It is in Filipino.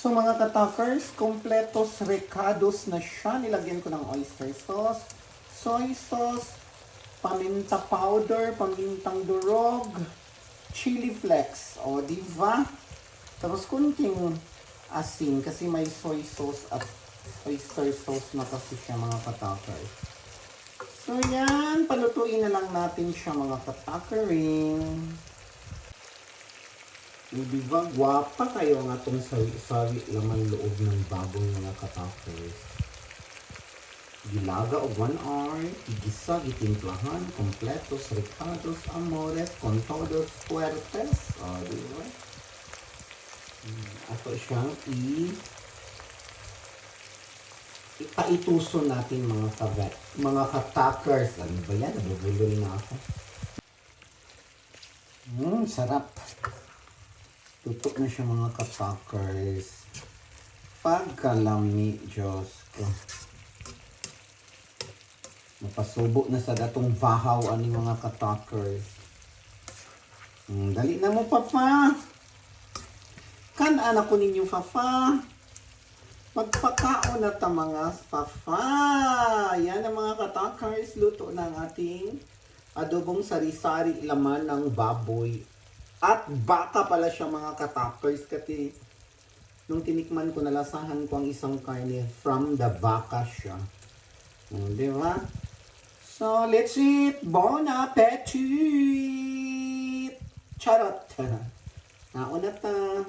So mga katakers, kompletos recados na siya. Nilagyan ko ng oyster sauce, soy sauce, paminta powder, pamintang durog, chili flakes. O, diba? Tapos kunting asin kasi may soy sauce at oyster sauce na kasi siya mga katakers. So yan, palutuin na lang natin siya mga katakering. Diba, gwapa kayo nga itong sari-sari laman loob ng bagong mga katakers. Gilaga o 1 hour, igisa, gitimplahan, completos, recados, amores, con todos fuertes. O, diba? Ato siyang ipaituso natin mga katakers. Ano ba yan? Nabubulol na ako. Sarap. Tutok na siya mga katakers. Pagkalami, Diyos ko. Napasubo na sa datong vahaw ani mga katakers. Dali na mo, Papa. Kanaan ako ninyo, Papa. Magpakao na ta mga Papa. Yan ang mga katakers. Luto ng ating adobong sari-sari laman ng baboy. At baka pala siya mga katakers kasi nung tinikman ko nalasahan ko ang isang karne from the baka siya. Di ba? So, let's eat! Bon appetit! Charot! Nauna ta!